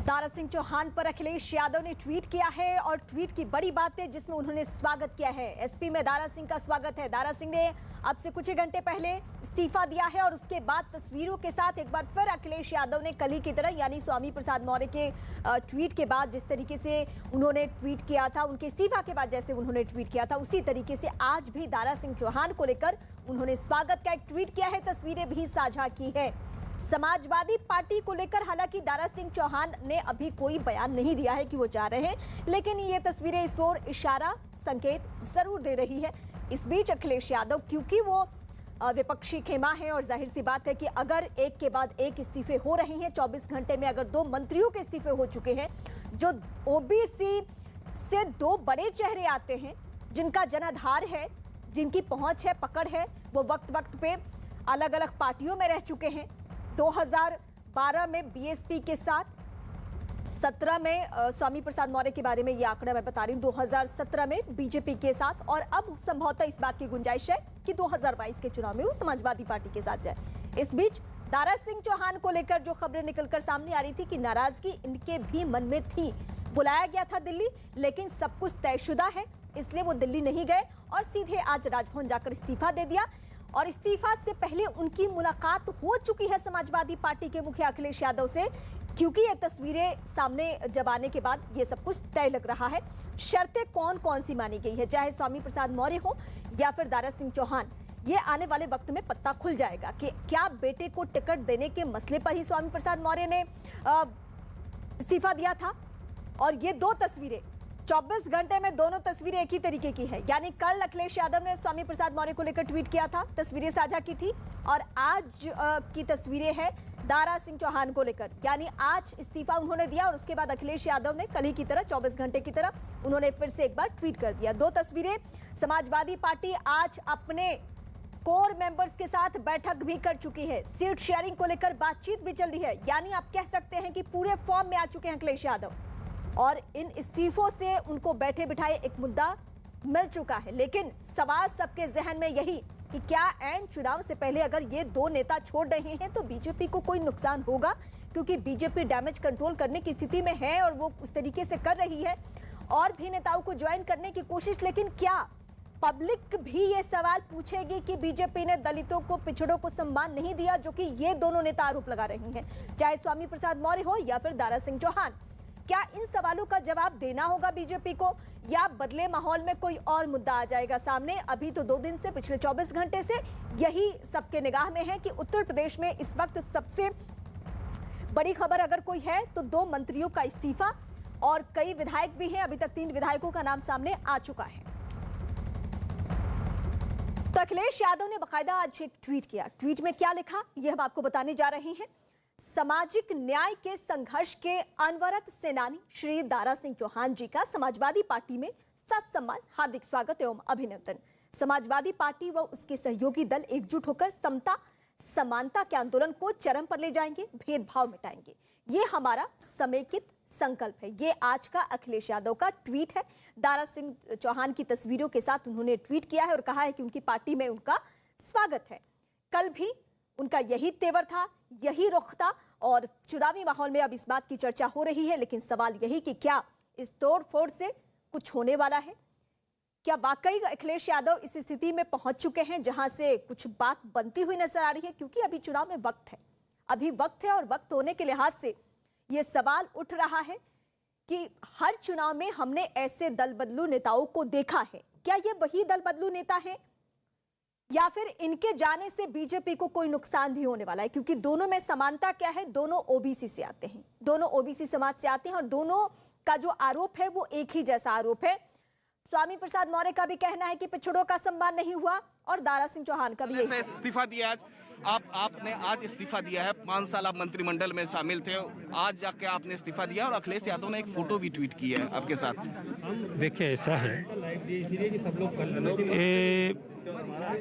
दारा सिंह चौहान पर अखिलेश यादव ने ट्वीट किया है और ट्वीट की बड़ी बात है जिसमें उन्होंने स्वागत किया है। एसपी में दारा सिंह का स्वागत है। दारा सिंह ने अब से कुछ ही घंटे पहले इस्तीफा दिया है और उसके बाद तस्वीरों के साथ एक बार फिर अखिलेश यादव ने कल ही की तरह यानी स्वामी प्रसाद मौर्य के ट्वीट के बाद जिस तरीके से उन्होंने ट्वीट किया था, उनके इस्तीफा के बाद जैसे उन्होंने ट्वीट किया था, उसी तरीके से आज भी दारा सिंह चौहान को लेकर उन्होंने स्वागत का एक ट्वीट किया है, तस्वीरें भी साझा की है। समाजवादी पार्टी को लेकर हालांकि दारा सिंह चौहान ने अभी कोई बयान नहीं दिया है कि वो जा रहे हैं, लेकिन ये तस्वीरें इस ओर इशारा संकेत जरूर दे रही है। इस बीच अखिलेश यादव क्योंकि वो विपक्षी खेमा है और जाहिर सी बात है कि अगर एक के बाद एक इस्तीफे हो रहे हैं, 24 घंटे में अगर 2 मंत्रियों के इस्तीफे हो चुके हैं, जो ओबीसी से 2 बड़े चेहरे आते हैं जिनका जनाधार है, जिनकी पहुंच है, पकड़ है, वो वक्त वक्त पे अलग अलग पार्टियों में रह चुके हैं। 2012 में बीएसपी के साथ, 17 में स्वामी प्रसाद मौर्य के बारे में ये आंकड़ा मैं बता रही हूँ, 2017 में बीजेपी के साथ, और अब संभवतः इस बात की गुंजाइश है कि 2022 के चुनाव में वो समाजवादी पार्टी के साथ जाए। इस बीच दारा सिंह चौहान को लेकर जो खबरें निकलकर सामने आ रही थी कि नाराजगी इनके भी मन में थी। बुलाया गया था दिल्ली, लेकिन सब कुछ तयशुदा है, इसलिए वो दिल्ली नहीं गए और सीधे आज राजभवन जाकर इस्तीफा दे दिया। और इस्तीफा से पहले उनकी मुलाकात हो चुकी है समाजवादी पार्टी के मुखिया अखिलेश यादव से, क्योंकि ये तस्वीरें सामने जब आने के बाद ये सब कुछ तय लग रहा है। शर्तें कौन कौन सी मानी गई है, चाहे स्वामी प्रसाद मौर्य हो या फिर दारा सिंह चौहान, ये आने वाले वक्त में पत्ता खुल जाएगा कि क्या बेटे को टिकट देने के मसले पर ही स्वामी प्रसाद मौर्य ने इस्तीफा दिया था। और ये 2 तस्वीरें 24 घंटे में दोनों तस्वीरें एक ही तरीके की है, यानी कल अखिलेश यादव ने स्वामी प्रसाद मौर्य को लेकर ट्वीट किया था, तस्वीरें साझा की थी, और आज की तस्वीरें हैं दारा सिंह चौहान को लेकर, यानी आज इस्तीफा उन्होंने दिया और उसके बाद अखिलेश यादव ने कल ही की तरह 24 घंटे की तरह उन्होंने फिर से एक बार ट्वीट कर दिया। 2 तस्वीरें। समाजवादी पार्टी आज अपने कोर मेंबर्स के साथ बैठक भी कर चुकी है, सीट शेयरिंग को लेकर बातचीत भी चल रही है, यानी आप कह सकते हैं कि पूरे फॉर्म में आ चुके हैं अखिलेश यादव और इन इस्तीफों से उनको बैठे बिठाए एक मुद्दा मिल चुका है। लेकिन सवाल सबके जहन में यही कि क्या ऐन चुनाव से पहले अगर ये 2 नेता छोड़ रहे हैं तो बीजेपी को कोई नुकसान होगा, क्योंकि बीजेपी डैमेज कंट्रोल करने की स्थिति में है और वो उस तरीके से कर रही है और भी नेताओं को ज्वाइन करने की कोशिश। लेकिन क्या पब्लिक भी ये सवाल पूछेगी कि बीजेपी ने दलितों को, पिछड़ों को सम्मान नहीं दिया, जो कि ये दोनों नेता आरोप लगा रही हैं, चाहे स्वामी प्रसाद मौर्य हो या फिर दारा सिंह चौहान। क्या इन सवालों का जवाब देना होगा बीजेपी को, या बदले माहौल में कोई और मुद्दा आ जाएगा सामने। अभी तो 2 दिन से, पिछले 24 घंटे से यही सबके निगाह में है कि उत्तर प्रदेश में इस वक्त सबसे बड़ी खबर अगर कोई है तो 2 मंत्रियों का इस्तीफा, और कई विधायक भी हैं, अभी तक 3 विधायकों का नाम सामने आ चुका है। तो अखिलेश यादव ने बाकायदा आज एक ट्वीट किया। ट्वीट में क्या लिखा यह हम आपको बताने जा रहे हैं। सामाजिक न्याय के संघर्ष के अनवरत सेनानी श्री दारा सिंह चौहान जी का समाजवादी पार्टी में ससम्मान हार्दिक स्वागत एवं अभिनंदन। समाजवादी पार्टी व उसके सहयोगी दल एकजुट होकर समता समानता के आंदोलन को चरम पर ले जाएंगे, भेदभाव मिटाएंगे, ये हमारा समेकित संकल्प है। ये आज का अखिलेश यादव का ट्वीट है। दारा सिंह चौहान की तस्वीरों के साथ उन्होंने ट्वीट किया है और कहा है कि उनकी पार्टी में उनका स्वागत है। कल भी उनका यही तेवर था, यही रुख था, और चुनावी माहौल में अब इस बात की चर्चा हो रही है। लेकिन सवाल यही कि क्या इस तोड़ फोड़ से कुछ होने वाला है, क्या वाकई अखिलेश यादव इस स्थिति में पहुंच चुके हैं जहां से कुछ बात बनती हुई नजर आ रही है, क्योंकि अभी चुनाव में वक्त है, अभी वक्त है, और वक्त होने के लिहाज से यह सवाल उठ रहा है कि हर चुनाव में हमने ऐसे दल बदलू नेताओं को देखा है, क्या ये वही दल बदलू नेता है या फिर इनके जाने से बीजेपी को कोई नुकसान भी होने वाला है। क्योंकि दोनों में समानता क्या है, दोनों ओबीसी से आते हैं, दोनों ओबीसी समाज से आते हैं, और दोनों का जो आरोप है वो एक ही जैसा आरोप है। स्वामी प्रसाद मौर्य का भी कहना है कि पिछड़ों का सम्मान नहीं हुआ, और दारा सिंह चौहान का भी इस्तीफा दिया। आज आपने आज इस्तीफा दिया है, 5 साल आप मंत्रिमंडल में शामिल थे, आज जाके आपने इस्तीफा दिया और अखिलेश यादव ने एक फोटो भी ट्वीट की है आपके साथ। देखिए ऐसा है, ये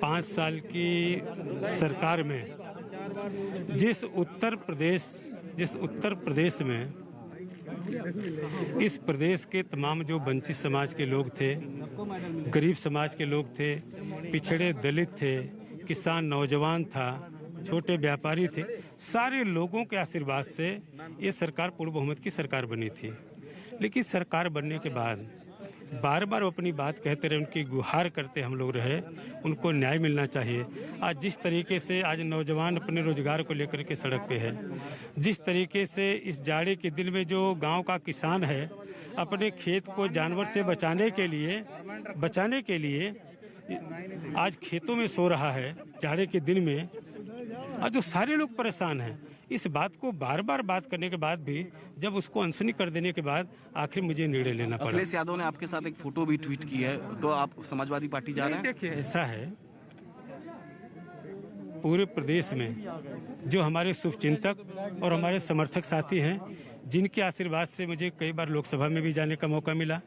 5 साल की सरकार में जिस उत्तर प्रदेश में इस प्रदेश के तमाम जो वंचित समाज के लोग थे, गरीब समाज के लोग थे, पिछड़े दलित थे, किसान नौजवान था, छोटे व्यापारी थे, सारे लोगों के आशीर्वाद से ये सरकार पूर्ण बहुमत की सरकार बनी थी। लेकिन सरकार बनने के बाद बार बार अपनी बात कहते रहे, उनकी गुहार करते हम लोग रहे, उनको न्याय मिलना चाहिए। आज जिस तरीके से आज नौजवान अपने रोजगार को लेकर के सड़क पे है, जिस तरीके से इस जाड़े के दिन में जो गांव का किसान है अपने खेत को जानवर से बचाने के लिए आज खेतों में सो रहा है जाड़े के दिन में, आज जो सारे लोग परेशान हैं। इस बात को बार बार बात करने के बाद भी जब उसको अनसुनी कर देने के बाद आखिर मुझे निर्णय लेना पड़ा। अखिलेश यादव ने आपके साथ एक फोटो भी ट्वीट की है, तो आप समाजवादी पार्टी जा रहे हैं? देखिए, ऐसा है, पूरे प्रदेश में जो हमारे शुभचिंतक और हमारे समर्थक साथी हैं, जिनके आशीर्वाद से मुझे कई बार लोकसभा में भी जाने का मौका मिला,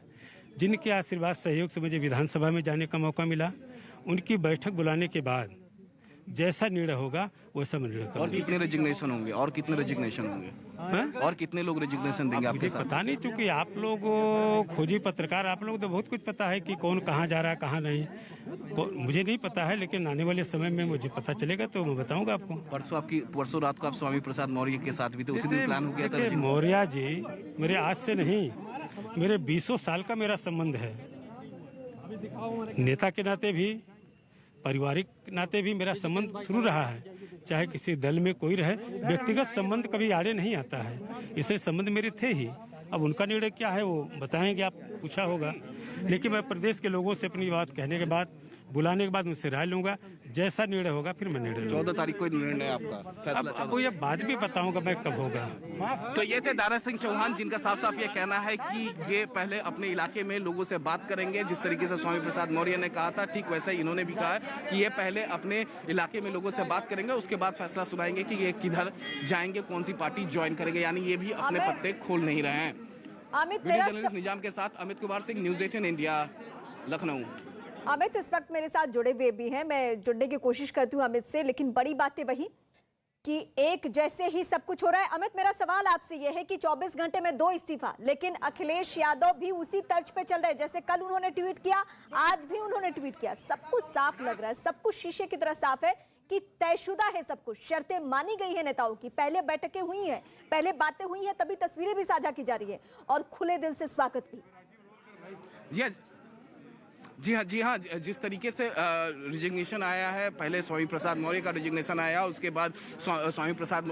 जिनके आशीर्वाद सहयोग से मुझे विधानसभा में जाने का मौका मिला, उनकी बैठक बुलाने के बाद जैसा निर्णय होगा वैसा निर्णय करूंगा। और कितने रेजिग्नेशन होंगे? और कितने लोग रेजिग्नेशन देंगे आपके साथ? पता नहीं, चूंकि आप लोग खोजी पत्रकार, आप लोग तो बहुत कुछ पता है कि कौन कहाँ जा रहा है कहाँ नहीं, मुझे नहीं पता है, लेकिन आने वाले समय में मुझे पता चलेगा तो मैं बताऊंगा आपको। परसों रात को आप स्वामी प्रसाद मौर्य के साथ भी थे, उसी दिन प्लान हो गया था? मौर्य जी मेरे आज से नहीं, मेरे 20 साल का मेरा संबंध है। नेता के नाते भी, पारिवारिक नाते भी मेरा संबंध शुरू रहा है, चाहे किसी दल में कोई रहे, व्यक्तिगत संबंध कभी आड़े नहीं आता है, इससे संबंध मेरे थे ही। अब उनका निर्णय क्या है वो बताएंगे, आप पूछा होगा, लेकिन मैं प्रदेश के लोगों से अपनी बात कहने के बाद, बुलाने के बाद उनसे राय लूंगा, जैसा निर्णय होगा फिर मैं निर्णय लूंगा। 14 तारीख को निर्णय आपका फैसला? अब ये बाद में बताऊंगा मैं कब होगा। तो ये थे दारा सिंह चौहान, जिनका साफ साफ ये कहना है कि ये पहले अपने इलाके में लोगों से बात करेंगे। जिस तरीके से स्वामी प्रसाद मौर्य ने कहा था, ठीक वैसे ही इन्होंने भी कहा है कि ये पहले अपने इलाके में लोगों से बात करेंगे, उसके बाद फैसला सुनाएंगे कि ये किधर जाएंगे, कौन सी पार्टी ज्वाइन करेंगे। यानी ये भी अपने पत्ते खोल नहीं रहे हैं। वीडियो जर्नलिस्ट निजाम के साथ अमित कुमार सिंह, न्यूज़ 18 इंडिया, लखनऊ। अमित इस वक्त मेरे साथ जुड़े हुए भी हैं, मैं जुड़ने की कोशिश करती हूँ अमित से, लेकिन बड़ी बातें वही कि एक जैसे ही सब कुछ हो रहा है। अमित, मेरा सवाल आपसे यह है कि 24 घंटे में 2 इस्तीफा, लेकिन अखिलेश यादव भी उसी तर्ज पे चल रहे हैं, जैसे कल उन्होंने ट्वीट किया, आज भी उन्होंने ट्वीट किया। सब कुछ साफ लग रहा है, सब कुछ शीशे की तरह साफ है कि तयशुदा है सब कुछ, शर्तें मानी गई है नेताओं की, पहले बैठकें हुई हैं, पहले बातें हुई हैं, तभी तस्वीरें भी साझा की जा रही है और खुले दिल से स्वागत भी। जी हाँ, जिस तरीके से रिजिग्नेशन आया है, पहले स्वामी प्रसाद मौर्य का रिजिग्नेशन आया, उसके बाद स्वामी प्रसाद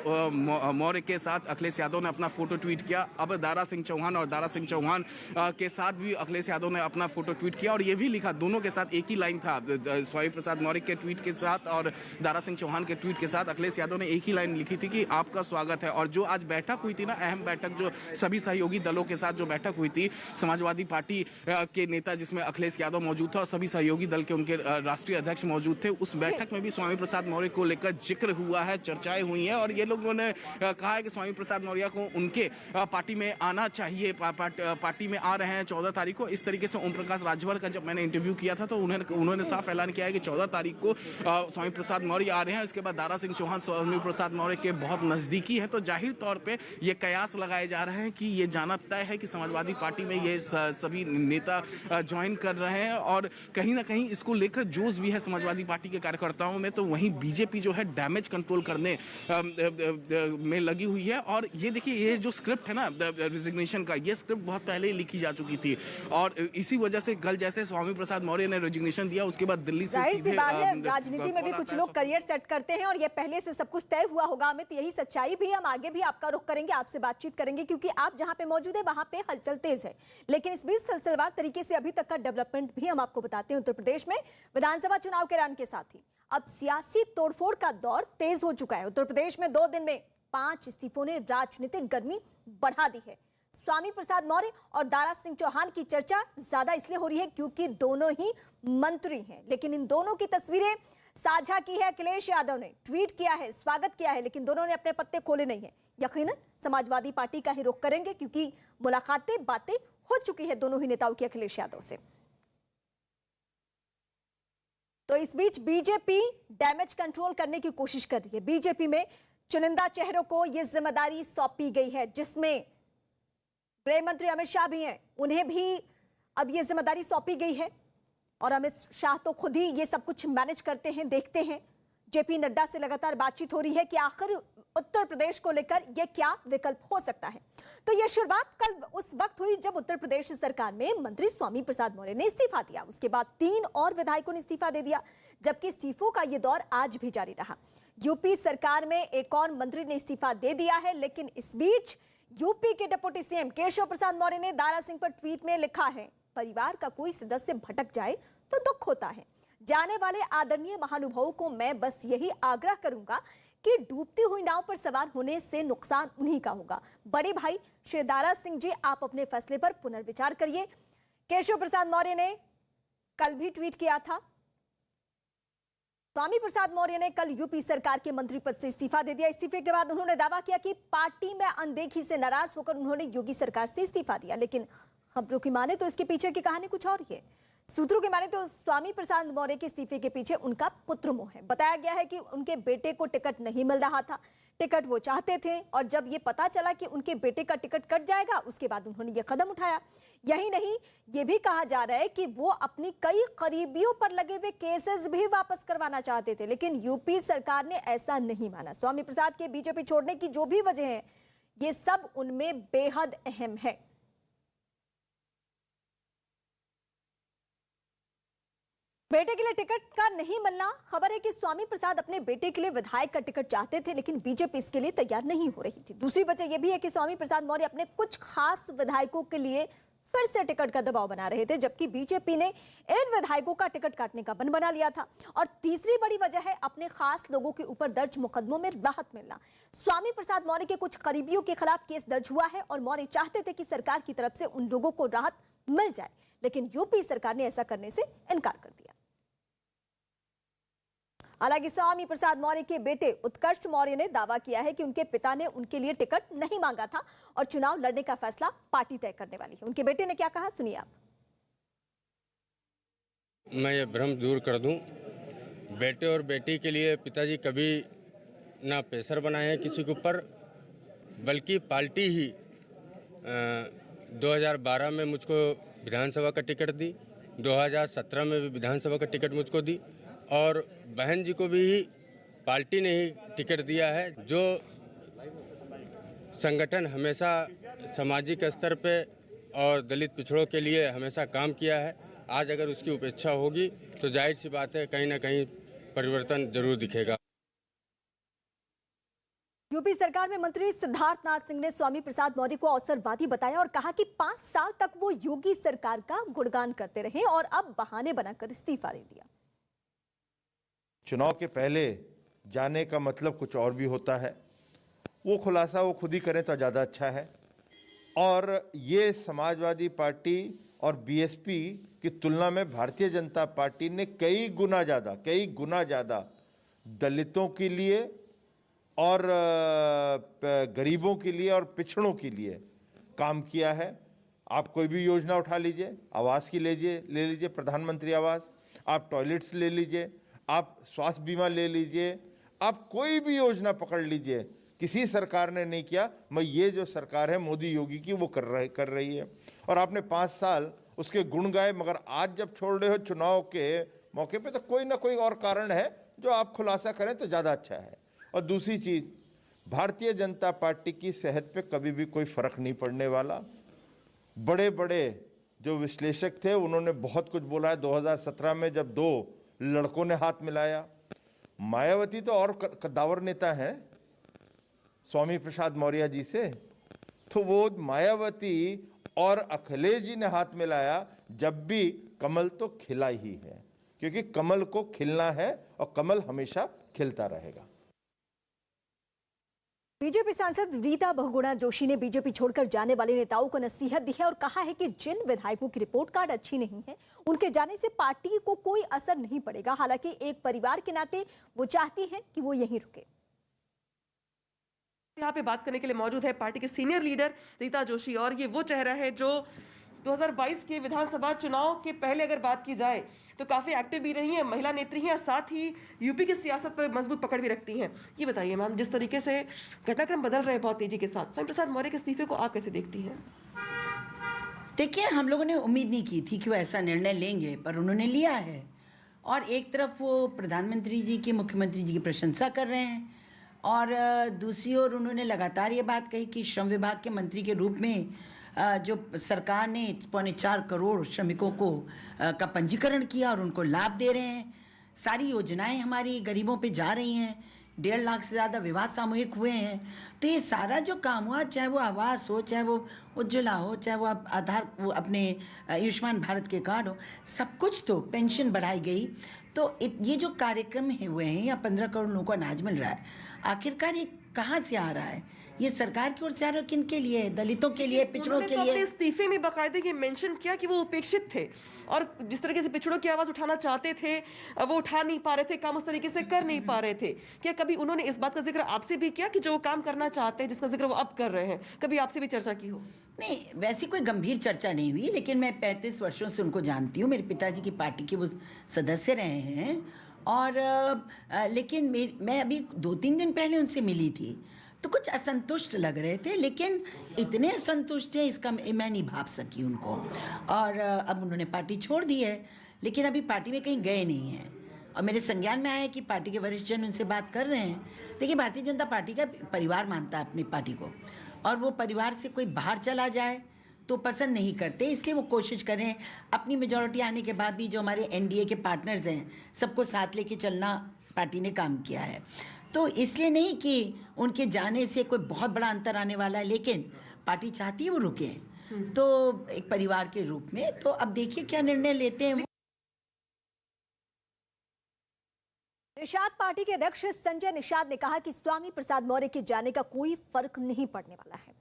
मौर्य के साथ अखिलेश यादव ने अपना फोटो ट्वीट किया। अब दारा सिंह चौहान और दारा सिंह चौहान के साथ भी अखिलेश यादव ने अपना फोटो ट्वीट किया और ये भी लिखा, दोनों के साथ एक ही लाइन था, स्वामी प्रसाद मौर्य के ट्वीट के साथ और दारा सिंह चौहान के ट्वीट के साथ अखिलेश यादव ने एक ही लाइन लिखी थी कि आपका स्वागत है। और जो आज बैठक हुई थी ना, अहम बैठक, जो सभी सहयोगी दलों के साथ जो बैठक हुई थी, समाजवादी पार्टी के नेता जिसमें अखिलेश यादव मौजूद था और सभी सहयोगी दल के उनके राष्ट्रीय अध्यक्ष मौजूद थे, उस बैठक में भी स्वामी प्रसाद मौर्य को लेकर जिक्र हुआ है, चर्चाएं हुई हैं और ये लोगों ने कहा है कि स्वामी प्रसाद मौर्य को उनके पार्टी में आना चाहिए, पार्टी में आ रहे हैं 14 तारीख को। इस तरीके से ओम प्रकाश राजभर का जब मैंने इंटरव्यू किया था तो उन्होंने साफ ऐलान किया है कि 14 तारीख को स्वामी प्रसाद मौर्य आ रहे हैं। उसके बाद दारा सिंह चौहान स्वामी प्रसाद मौर्य के बहुत नजदीकी है, तो जाहिर तौर पर ये कयास लगाए जा रहे हैं कि ये जाना तय है कि समाजवादी पार्टी में ये सभी नेता ज्वाइन कर रहे हैं और कहीं ना कहीं इसको लेकर जोश भी है समाजवादी पार्टी के कार्यकर्ताओं में। तो वहीं बीजेपी जो है डैमेज कंट्रोल करने में लगी हुई है। और ये देखिए, ये जो स्क्रिप्ट है ना रिजिग्नेशन का, ये स्क्रिप्ट बहुत पहले ही लिखी जा चुकी थी और इसी वजह से कल जैसे स्वामी प्रसाद मौर्य ने रिजिग्नेशन दिया, उसके बाद दिल्ली से सीधे राजनीति में भी कुछ लोग करियर सेट करते हैं और ये पहले से सब कुछ तय हुआ होगा। अमित, यही सच्चाई भी, हम आगे भी आपका रुख करेंगे, आपसे बातचीत करेंगे, क्योंकि आप जहां पे मौजूद है वहां पे हलचल तेज है। लेकिन इस बीच सिलसिलेवार तरीके से अभी तक का डेवलपमेंट भी हम आपको बताते हैं। उत्तर प्रदेश में विधानसभा चुनाव के ऐलान के साथ ही अब सियासी तोड़फोड़ का दौर तेज हो चुका है। उत्तर प्रदेश में 2 दिन में 5 इस्तीफों ने राजनीतिक गर्मी बढ़ा दी है। स्वामी प्रसाद मौर्य और दारा सिंह चौहान की चर्चा ज्यादा इसलिए हो रही है क्योंकि दोनों ही मंत्री हैं, लेकिन इन दोनों की तस्वीरें साझा की है अखिलेश यादव ने, ट्वीट किया है, स्वागत किया है, लेकिन दोनों ने अपने पत्ते खोले नहीं है। यकीनन समाजवादी पार्टी का ही रुख करेंगे क्योंकि मुलाकातें, बातें हो चुकी है दोनों ही नेताओं की अखिलेश यादव से। तो इस बीच बीजेपी डैमेज कंट्रोल करने की कोशिश कर रही है। बीजेपी में चुनिंदा चेहरों को यह जिम्मेदारी सौंपी गई है, जिसमें गृह मंत्री अमित शाह भी हैं, उन्हें भी अब यह जिम्मेदारी सौंपी गई है और अमित शाह तो खुद ही ये सब कुछ मैनेज करते हैं, देखते हैं। जेपी नड्डा से लगातार बातचीत हो रही है कि आखिर उत्तर प्रदेश को लेकर यह क्या विकल्प हो सकता है। तो यह शुरुआत कल उस वक्त हुई जब उत्तर प्रदेश सरकार में मंत्री स्वामी प्रसाद मौर्य ने इस्तीफा दिया। उसके बाद 3 और विधायकों ने इस्तीफा दे दिया, जबकि इस्तीफों का यह दौर आज भी जारी रहा। यूपी सरकार में एक और मंत्री ने इस्तीफा दे दिया है, लेकिन इस बीच यूपी के डिप्टी सीएम केशव प्रसाद मौर्य ने दारा सिंह पर ट्वीट में लिखा है, परिवार का कोई सदस्य भटक जाए तो दुख होता है। जाने वाले आदरणीय महानुभावों को मैं बस यही आग्रह करूंगा कि डूबती हुई नाव पर सवार होने से नुकसान उन्हीं का होगा। बड़े भाई श्री दारा सिंह जी, आप अपने फैसले पर पुनर्विचार करिए। केशव प्रसाद मौर्य ने कल भी ट्वीट किया था। स्वामी प्रसाद मौर्य ने कल यूपी सरकार के मंत्री पद से इस्तीफा दे दिया। इस्तीफे के बाद उन्होंने दावा किया कि पार्टी में अनदेखी से नाराज होकर उन्होंने योगी सरकार से इस्तीफा दिया, लेकिन खबरों की माने तो इसके पीछे की कहानी कुछ और ही है। सूत्रों की माने तो स्वामी प्रसाद मौर्य के इस्तीफे के पीछे उनका पुत्र मोह है। बताया गया है कि उनके बेटे को टिकट नहीं मिल रहा था, टिकट वो चाहते थे, और जब ये पता चला कि उनके बेटे का टिकट कट जाएगा, उसके बाद उन्होंने ये कदम उठाया। यही नहीं, ये भी कहा जा रहा है कि वो अपनी कई करीबियों पर लगे हुए केसेस भी वापस करवाना चाहते थे, लेकिन यूपी सरकार ने ऐसा नहीं माना। स्वामी प्रसाद के बीजेपी छोड़ने की जो भी वजह है, ये सब उनमें बेहद अहम है। बेटे के लिए टिकट का नहीं मिलना, खबर है कि स्वामी प्रसाद अपने बेटे के लिए विधायक का टिकट चाहते थे, लेकिन बीजेपी इसके लिए तैयार नहीं हो रही थी। दूसरी वजह यह भी है कि स्वामी प्रसाद मौर्य अपने कुछ खास विधायकों के लिए फिर से टिकट का दबाव बना रहे थे, जबकि बीजेपी ने इन विधायकों का टिकट काटने का मन बना लिया था। और तीसरी बड़ी वजह है अपने खास लोगों के ऊपर दर्ज मुकदमों में राहत मिलना। स्वामी प्रसाद मौर्य के कुछ करीबियों के खिलाफ केस दर्ज हुआ है और मौर्य चाहते थे कि सरकार की तरफ से उन लोगों को राहत मिल जाए, लेकिन यूपी सरकार ने ऐसा करने से इनकार कर दिया। हालांकि स्वामी प्रसाद मौर्य के बेटे उत्कर्ष मौर्य ने दावा किया है कि उनके पिता ने उनके लिए टिकट नहीं मांगा था और चुनाव लड़ने का फैसला पार्टी तय करने वाली है। उनके बेटे ने क्या कहा, सुनिए आप। मैं ये भ्रम दूर कर दूं, बेटे और बेटी के लिए पिताजी कभी ना प्रेशर बनाए हैं किसी के ऊपर, बल्कि पार्टी ही 2012 में मुझको विधानसभा का टिकट दी, 2017 में भी विधानसभा का टिकट मुझको दी, और बहन जी को भी पार्टी ने ही टिकट दिया है। जो संगठन हमेशा सामाजिक स्तर पे और दलित पिछड़ों के लिए हमेशा काम किया है, आज अगर उसकी उपेक्षा होगी तो जाहिर सी बात है कहीं ना कहीं परिवर्तन जरूर दिखेगा। यूपी सरकार में मंत्री सिद्धार्थ नाथ सिंह ने स्वामी प्रसाद मौर्य को अवसरवादी बताया और कहा कि 5 साल तक वो योगी सरकार का गुणगान करते रहे और अब बहाने बनाकर इस्तीफा दे दिया। चुनाव के पहले जाने का मतलब कुछ और भी होता है, वो खुलासा वो खुद ही करें तो ज़्यादा अच्छा है। और ये समाजवादी पार्टी और बीएसपी की तुलना में भारतीय जनता पार्टी ने कई गुना ज़्यादा दलितों के लिए और गरीबों के लिए और पिछड़ों के लिए काम किया है। आप कोई भी योजना उठा लीजिए, आवास की ले लीजिए प्रधानमंत्री आवास, आप टॉयलेट्स ले लीजिए, आप स्वास्थ्य बीमा ले लीजिए, आप कोई भी योजना पकड़ लीजिए, किसी सरकार ने नहीं किया। मैं ये जो सरकार है मोदी योगी की वो कर रही है। और आपने 5 साल उसके गुण गाए, मगर आज जब छोड़ रहे हो चुनाव के मौके पे, तो कोई ना कोई और कारण है जो आप खुलासा करें तो ज़्यादा अच्छा है। और दूसरी चीज़, भारतीय जनता पार्टी की सेहत पे कभी भी कोई फर्क नहीं पड़ने वाला। बड़े बड़े जो विश्लेषक थे उन्होंने बहुत कुछ बोला है। 2017 में जब 2 लड़कों ने हाथ मिलाया, मायावती तो और कद्दावर नेता हैं स्वामी प्रसाद मौर्य जी से, तो वो मायावती और अखिलेश जी ने हाथ मिलाया, जब भी कमल तो खिला ही है, क्योंकि कमल को खिलना है और कमल हमेशा खिलता रहेगा। बीजेपी सांसद रीता बहुगुणा जोशी ने बीजेपी छोड़कर जाने वाले नेताओं को नसीहत दी है और कहा है कि जिन विधायकों की रिपोर्ट कार्ड अच्छी नहीं है, उनके जाने से पार्टी को कोई असर नहीं पड़ेगा। हालांकि एक परिवार के नाते वो चाहती हैं कि वो यहीं रुके। यहाँ पे बात करने के लिए मौजूद है पार्टी के सीनियर लीडर रीता जोशी, और ये वो चेहरा है जो 2022 के विधानसभा चुनाव के पहले अगर बात की जाए तो काफी एक्टिव भी रही हैं, महिला नेत्री हैं, और साथ ही यूपी की सियासत पर मजबूत पकड़ भी रखती हैं। ये बताइए मैम, जिस तरीके से घटनाक्रम बदल रहे हैं बहुत तेजी के साथ, स्वामी प्रसाद मौर्य के इस्तीफे को आप कैसे देखती हैं? देखिए, हम लोगों ने उम्मीद नहीं की थी कि वो ऐसा निर्णय लेंगे, पर उन्होंने लिया है। और एक तरफ वो प्रधानमंत्री जी की, मुख्यमंत्री जी की प्रशंसा कर रहे हैं, और दूसरी ओर उन्होंने लगातार ये बात कही कि श्रम विभाग के मंत्री के रूप में जो सरकार ने 4.25 करोड़ श्रमिकों को का पंजीकरण किया और उनको लाभ दे रहे हैं। सारी योजनाएं हमारी गरीबों पे जा रही हैं। 1.5 लाख से ज़्यादा विवाह सामूहिक हुए हैं। तो ये सारा जो काम हुआ, चाहे वो आवास हो, चाहे वो उज्ज्वला हो, चाहे वो आधार, वो अपने आयुष्मान भारत के कार्ड हो, सब कुछ, तो पेंशन बढ़ाई गई। तो ये जो कार्यक्रम हुए हैं, या 15 करोड़ लोगों को अनाज मिल रहा है, आखिरकार ये कहाँ से आ रहा है? ये सरकार की ओर से आ रहा है? किन के लिए? दलितों के लिए, पिछड़ों के लिए? इस्तीफे में बाकायदा ये मेंशन किया कि वो उपेक्षित थे और जिस तरीके से पिछड़ों की आवाज उठाना चाहते थे वो उठा नहीं पा रहे थे, काम उस तरीके से कर नहीं पा रहे थे। क्या कभी उन्होंने इस बात का जिक्र आपसे भी किया कि जो काम करना चाहते हैं, जिसका जिक्र वो अब कर रहे हैं, कभी आपसे भी चर्चा की हो? नहीं, वैसी कोई गंभीर चर्चा नहीं हुई, लेकिन मैं 35 वर्षों से उनको जानती हूँ। मेरे पिताजी की पार्टी के वो सदस्य रहे हैं, और लेकिन मैं अभी 2-3 दिन पहले उनसे मिली थी, तो कुछ असंतुष्ट लग रहे थे, लेकिन इतने असंतुष्ट हैं इसका मैं नहीं भाप सकी उनको। और अब उन्होंने पार्टी छोड़ दी है, लेकिन अभी पार्टी में कहीं गए नहीं हैं। और मेरे संज्ञान में आया कि पार्टी के वरिष्ठ जन उनसे बात कर रहे हैं। देखिए, भारतीय जनता पार्टी का परिवार मानता है अपनी पार्टी को, और वो परिवार से कोई बाहर चला जाए तो पसंद नहीं करते, इसलिए वो कोशिश कर रहे हैं अपनी मेजॉरिटी आने के बाद भी जो हमारे एनडीए के पार्टनर्स हैं, सबको साथ लेके चलना पार्टी ने काम किया है। तो इसलिए नहीं कि उनके जाने से कोई बहुत बड़ा अंतर आने वाला है, लेकिन पार्टी चाहती है वो रुके, तो एक परिवार के रूप में। तो अब देखिए क्या निर्णय लेते हैं। निषाद पार्टी के अध्यक्ष संजय निषाद ने कहा कि स्वामी प्रसाद मौर्य के जाने का कोई फर्क नहीं पड़ने वाला है।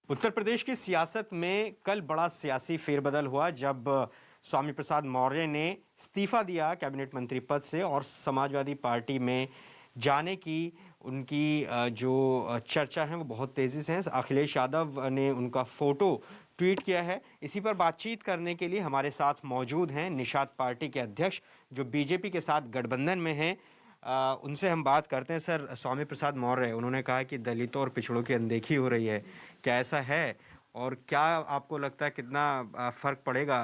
उत्तर प्रदेश की सियासत में कल बड़ा सियासी फेरबदल हुआ जब स्वामी प्रसाद मौर्य ने इस्तीफा दिया कैबिनेट मंत्री पद से, और समाजवादी पार्टी में जाने की उनकी जो चर्चा है वो बहुत तेज़ी से है। अखिलेश यादव ने उनका फ़ोटो ट्वीट किया है। इसी पर बातचीत करने के लिए हमारे साथ मौजूद हैं निषाद पार्टी के अध्यक्ष, जो बीजेपी के साथ गठबंधन में हैं। उनसे हम बात करते हैं। सर, स्वामी प्रसाद मौर्य, उन्होंने कहा कि दलितों और पिछड़ों की अनदेखी हो रही है, क्या ऐसा है? और क्या आपको लगता है कितना फ़र्क पड़ेगा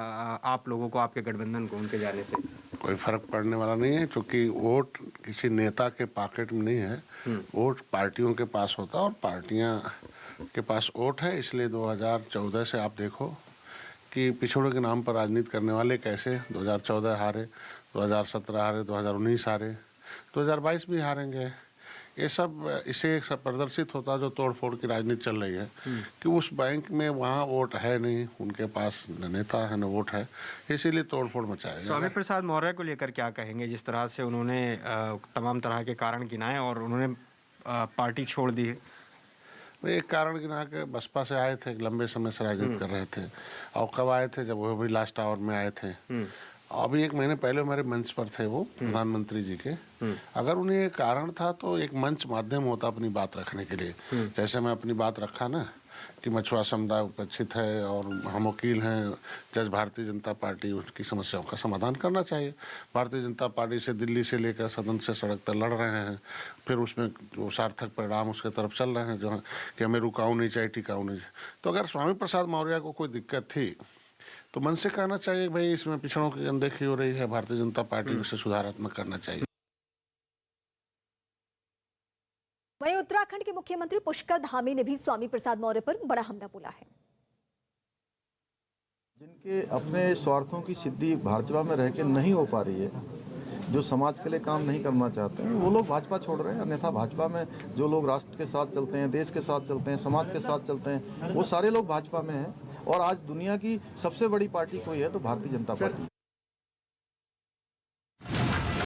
आप लोगों को, आपके गठबंधन को उनके जाने से? कोई फर्क पड़ने वाला नहीं है, क्योंकि वोट किसी नेता के पॉकेट में नहीं है, वोट पार्टियों के पास होता है और पार्टियां के पास वोट है। इसलिए 2014 से आप देखो कि पिछड़ों के नाम पर राजनीति करने वाले कैसे 2014 हारे, 2017 हारे, 2019 हारे, 2022 भी हारेंगे। ये सब इसे सब प्रदर्शित होता जो तोड़फोड़ की राजनीति चल रही है कि उस बैंक में वहाँ वोट है नहीं, उनके पास न नेता है न वोट है, इसीलिए तोड़फोड़ मचाएगा। स्वामी प्रसाद मौर्य को लेकर क्या कहेंगे, जिस तरह से उन्होंने तमाम तरह के कारण गिनाए और उन्होंने पार्टी छोड़ दी है? एक कारण गिना के बसपा से आए थे, लंबे समय से राजनीति कर रहे थे, और कब आए थे? जब वो भी लास्ट आवर में आए थे। अभी 1 महीने पहले हमारे मंच पर थे वो, प्रधानमंत्री जी के। अगर उन्हें ये कारण था तो एक मंच माध्यम होता अपनी बात रखने के लिए। जैसे मैं अपनी बात रखा ना कि मछुआ समुदाय उपेक्षित है और हम वकील हैं, जज भारतीय जनता पार्टी उसकी समस्याओं का समाधान करना चाहिए। भारतीय जनता पार्टी से दिल्ली से लेकर सदन से सड़क तक लड़ रहे हैं, फिर उसमें जो सार्थक परिणाम उसके तरफ चल रहे हैं, जो कि हमें रुकाऊ नहीं चाहिए, टिकाऊ नहीं चाहिए। तो अगर स्वामी प्रसाद मौर्य को कोई दिक्कत थी तो मन से कहना चाहिए भाई इसमें पिछड़ों की अनदेखी हो रही है, भारतीय जनता पार्टी इसे सुधारात्मक करना चाहिए। वहीं उत्तराखंड के मुख्यमंत्री पुष्कर धामी ने भी स्वामी प्रसाद मौर्य पर बड़ा हमला बोला है। जिनके अपने स्वार्थों की सिद्धि भाजपा में रह के नहीं हो पा रही है, जो समाज के लिए काम नहीं करना चाहते हैं, वो लोग भाजपा छोड़ रहे हैं। अन्यथा भाजपा में जो लोग राष्ट्र के साथ चलते हैं, देश के साथ चलते हैं, समाज के साथ चलते हैं, वो सारे लोग भाजपा में हैं। और आज दुनिया की सबसे बड़ी पार्टी कोई है तो भारतीय जनता पार्टी।